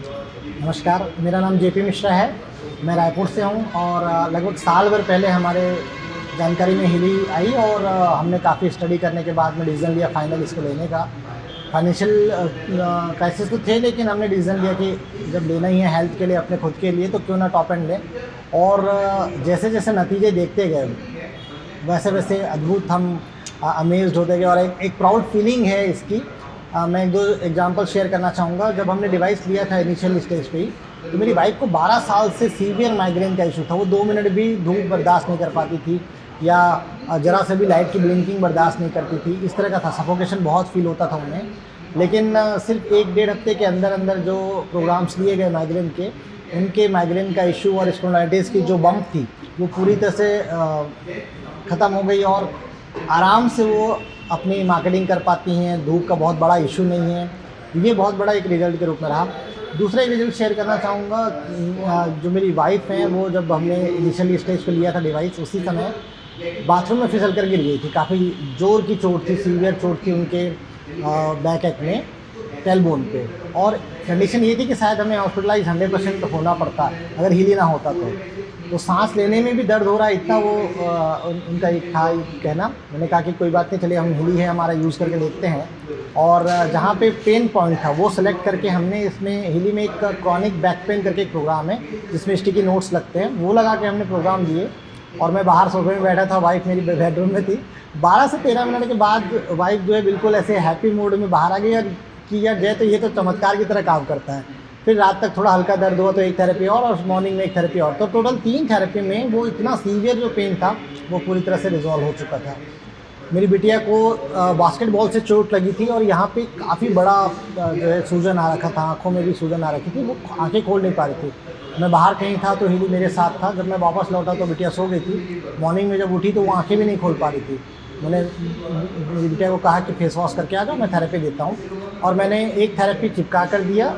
नमस्कार, मेरा नाम जेपी मिश्रा है। मैं रायपुर से हूँ और लगभग साल भर पहले हमारे जानकारी में हिली आई और हमने काफ़ी स्टडी करने के बाद में डिसीज़न लिया फाइनल इसको लेने का। फाइनेंशियल क्राइसिस तो थे, लेकिन हमने डिसीज़न लिया कि जब लेना ही है हेल्थ के लिए, अपने खुद के लिए, तो क्यों ना टॉप एंड लें। और जैसे जैसे नतीजे देखते गए वैसे वैसे अद्भुत हम अमेज़्ड होते गए और एक प्राउड फीलिंग है इसकी। मैं 1-2 एग्जांपल शेयर करना चाहूँगा। जब हमने डिवाइस लिया था इनिशियल स्टेज पे ही, तो मेरी वाइफ़ को 12 साल से सीवियर माइग्रेन का इशू था। वो 2 मिनट भी धूप बर्दाश्त नहीं कर पाती थी या ज़रा से भी लाइट की ब्लिंकिंग बर्दाश्त नहीं करती थी। इस तरह का था, सफोकेशन बहुत फ़ील होता था उन्हें। लेकिन सिर्फ 1-1.5 हफ्ते के अंदर अंदर जो प्रोग्राम्स लिए गए माइग्रेन के, उनके माइग्रेन का इशू और स्पॉन्डिलाइटिस की जो बम्प थी वो पूरी तरह से ख़त्म हो गई और आराम से वो अपनी मार्केटिंग कर पाती हैं। धूप का बहुत बड़ा इशू नहीं है। ये बहुत बड़ा एक रिज़ल्ट के रूप में रहा। दूसरा एक रिज़ल्ट शेयर करना चाहूँगा। जो मेरी वाइफ़ हैं, वो जब हमने इनिशियली स्टेज पे लिया था डिवाइस, उसी समय बाथरूम में फिसल कर गिर गई थी। काफ़ी ज़ोर की चोट थी, सीवियर चोट थी उनके बैक एक में, टेलबोन पे। और कंडीशन ये थी कि शायद हमें हॉस्पिटलाइज़ 100% होना पड़ता अगर हील ही ना होता तो सांस लेने में भी दर्द हो रहा है, इतना वो उनका एक था कहना। मैंने कहा कि कोई बात नहीं, चलिए हम हिली है हमारा यूज़ करके देखते हैं। और जहाँ पे पेन पॉइंट था वो सेलेक्ट करके हमने इसमें हिली में एक क्रॉनिक बैक पेन करके एक प्रोग्राम है जिसमें स्टिकी नोट्स लगते हैं, वो लगा के हमने प्रोग्राम दिए। और मैं बाहर सोफे में बैठा था, वाइफ़ मेरी बेडरूम में थी। 12 से 13 मिनट के बाद वाइफ़ जो है बिल्कुल ऐसे हैप्पी मूड में बाहर आ गई और कि यार जय, तो ये तो चमत्कार की तरह काम करता है। फिर रात तक थोड़ा हल्का दर्द हुआ तो एक थेरेपी और मॉर्निंग में एक थेरेपी और, तो टोटल 3 थेरेपी में वो इतना सीवियर जो पेन था वो पूरी तरह से रिज़ॉल्व हो चुका था। मेरी बिटिया को बास्केटबॉल से चोट लगी थी और यहाँ पे काफ़ी बड़ा जो है सूजन आ रखा था, आँखों में भी सूजन आ रखी थी, वो आँखें खोल नहीं पा रही थी। मैं बाहर कहीं था तो हिली मेरे साथ था। जब मैं वापस लौटा तो बिटिया सो गई थी। मॉर्निंग में जब उठी तो वो आँखें भी नहीं खोल पा रही थी। मैंने मेरी बिटिया को कहा कि फेस वॉश करके आ जाओ, मैं थेरेपी देता हूँ। और मैंने एक थेरेपी चिपका कर दिया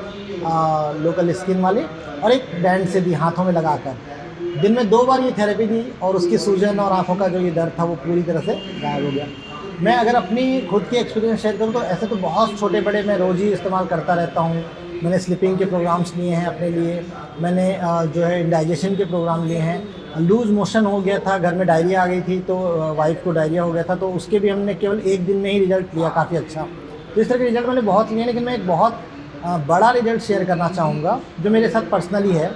लोकल स्किन वाली, और एक बैंड से दी हाथों में लगाकर। दिन में 2 बार ये थेरेपी दी और उसकी सूजन और आँखों का जो ये दर्द था वो पूरी तरह से गायब हो गया। मैं अगर अपनी खुद की एक्सपीरियंस शेयर करूँ तो ऐसे तो बहुत छोटे बड़े मैं रोज़ ही इस्तेमाल करता रहता हूँ। मैंने स्लीपिंग के प्रोग्राम्स लिए हैं अपने लिए, मैंने जो है इंडाइजेशन के प्रोग्राम लिए हैं। लूज़ मोशन हो गया था, घर में डायरिया आ गई थी तो वाइफ़ को डायरिया हो गया था, तो उसके भी हमने केवल 1 दिन में ही रिज़ल्ट लिया काफ़ी अच्छा। तो इस तरह के रिज़ल्ट मैंने बहुत लिए, लेकिन मैं एक बहुत बड़ा रिज़ल्ट शेयर करना चाहूँगा जो मेरे साथ पर्सनली है।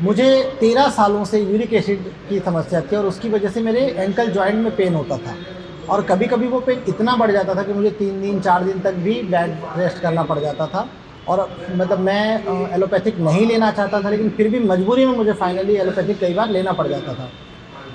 मुझे 13 सालों से यूरिक एसिड की समस्या थी और उसकी वजह से मेरे एंकल जॉइंट में पेन होता था और कभी-कभी वो पेन इतना बढ़ जाता था कि मुझे 3 दिन 4 दिन तक भी बेड रेस्ट करना पड़ जाता था। और मतलब मैं एलोपैथिक नहीं लेना चाहता था, लेकिन फिर भी मजबूरी में मुझे फाइनली एलोपैथिक कई बार लेना पड़ जाता था।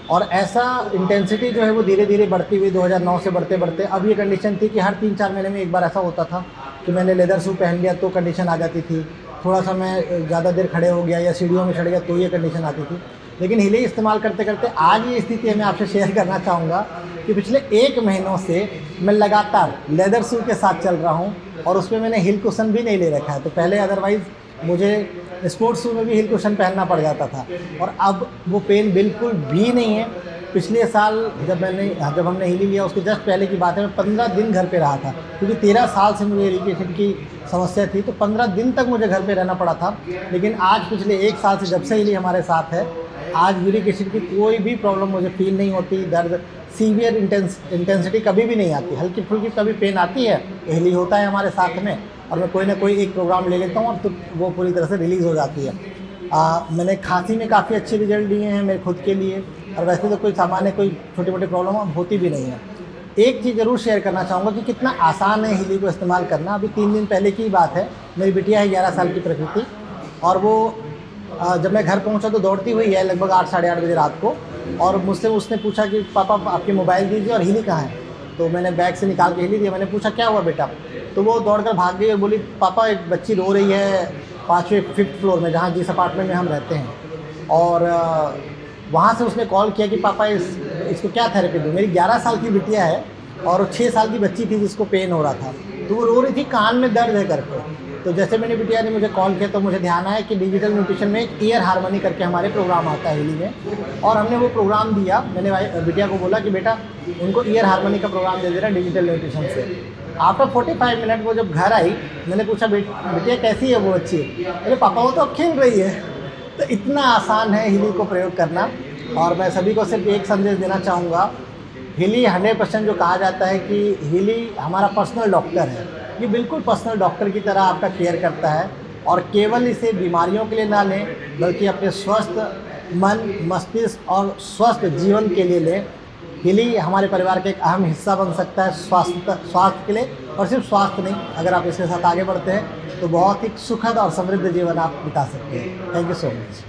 और ऐसा इंटेंसिटी जो है वो धीरे-धीरे बढ़ती हुई 2009 से बढ़ते-बढ़ते अब ये कंडीशन थी कि हर 3-4 महीने में एक बार ऐसा होता था कि मैंने लेदर शू पहन लिया तो कंडीशन आ जाती थी। थोड़ा-सा मैं ज़्यादा देर खड़े हो गया या सीढ़ियों में चढ़ गया तो ये कंडीशन आती थी। लेकिन हिले इस्तेमाल करते-करते आज ये स्थिति मैं आपसे शेयर करना चाहूँगा कि पिछले 1 महीनों से मैं लगातार लेदर शू के साथ चल रहा हूँ और उसमें मैंने हिल कुशन भी नहीं ले रखा है। तो पहले अदरवाइज़ मुझे स्पोर्ट्स शू में भी हिल कुशन पहनना पड़ जाता था और अब वो पेन बिल्कुल भी नहीं है। पिछले साल जब हमने हिली लिया उसके जस्ट पहले की बात है, मैं 15 दिन घर पे रहा था, क्योंकि 13 साल से मुझे यूरिक एसिड की समस्या थी, तो 15 दिन तक मुझे घर पे रहना पड़ा था। लेकिन आज पिछले 1 साल से जब से हिली हमारे साथ है, आज यूरिक एसिड की कोई भी प्रॉब्लम मुझे फ़ील नहीं होती। दर्द सीवियर इंटेंसिटी कभी भी नहीं आती। हल्की फुल्की कभी पेन आती है तो हिली होता है हमारे साथ में और मैं कोई ना कोई एक प्रोग्राम ले लेता हूँ और तो वो पूरी तरह से रिलीज़ हो जाती है। मैंने खांसी में काफ़ी अच्छे रिजल्ट लिए हैं मेरे खुद के लिए, और वैसे तो कोई सामान्य कोई छोटी मोटी प्रॉब्लम होती भी नहीं है। एक चीज़ ज़रूर शेयर करना चाहूँगा कि कितना आसान है हिली को इस्तेमाल करना। अभी 3 दिन पहले की बात है, मेरी बिटिया है 11 साल की प्रकृति, और वो जब मैं घर पहुँचा तो दौड़ती हुई है लगभग 8 साढ़े 8 बजे रात को, और मुझसे उसने पूछा कि पापा आपके मोबाइल दीजिए और हिली कहाँ है। तो मैंने बैग से निकाल के हिली दिया। मैंने पूछा क्या हुआ बेटा, तो वो दौड़कर भाग गई और बोली पापा एक बच्ची रो रही है 5th फ्लोर में, जहाँ जिस अपार्टमेंट में हम रहते हैं। और वहाँ से उसने कॉल किया कि पापा इसको क्या थेरेपी दूँ। मेरी 11 साल की बिटिया है और 6 साल की बच्ची थी जिसको पेन हो रहा था, तो वो रो रही थी कान में दर्द है करके। तो जैसे मैंने बिटिया ने मुझे कॉल किया तो मुझे ध्यान आया कि डिजिटल न्यूट्रिशन में एक ईयर हार्मनी करके हमारे प्रोग्राम आता है हिली में, और हमने वो प्रोग्राम दिया। मैंने बिटिया को बोला कि बेटा उनको ईयर हार्मनी का प्रोग्राम दे दे रहा है डिजिटल न्यूट्रिशन से। आफ्टर 45 मिनट वो जब घर आई, मैंने पूछा बेटिया कैसी है वो बच्ची? अरे पापा वो तो अब खेल रही है। तो इतना आसान है हिली को प्रयोग करना। और मैं सभी को सिर्फ एक संदेश देना चाहूँगा, हिली 100% जो कहा जाता है कि हिली हमारा पर्सनल डॉक्टर है, ये बिल्कुल पर्सनल डॉक्टर की तरह आपका केयर करता है। और केवल इसे बीमारियों के लिए ना लें, बल्कि अपने स्वस्थ मन, मस्तिष्क और स्वस्थ जीवन के लिए लें। हिली हमारे परिवार का एक अहम हिस्सा बन सकता है स्वास्थ्य के लिए। और सिर्फ स्वास्थ्य नहीं, अगर आप इसके साथ आगे बढ़ते हैं तो बहुत ही सुखद और समृद्ध जीवन आप बिता सकते हैं। Thank you so much.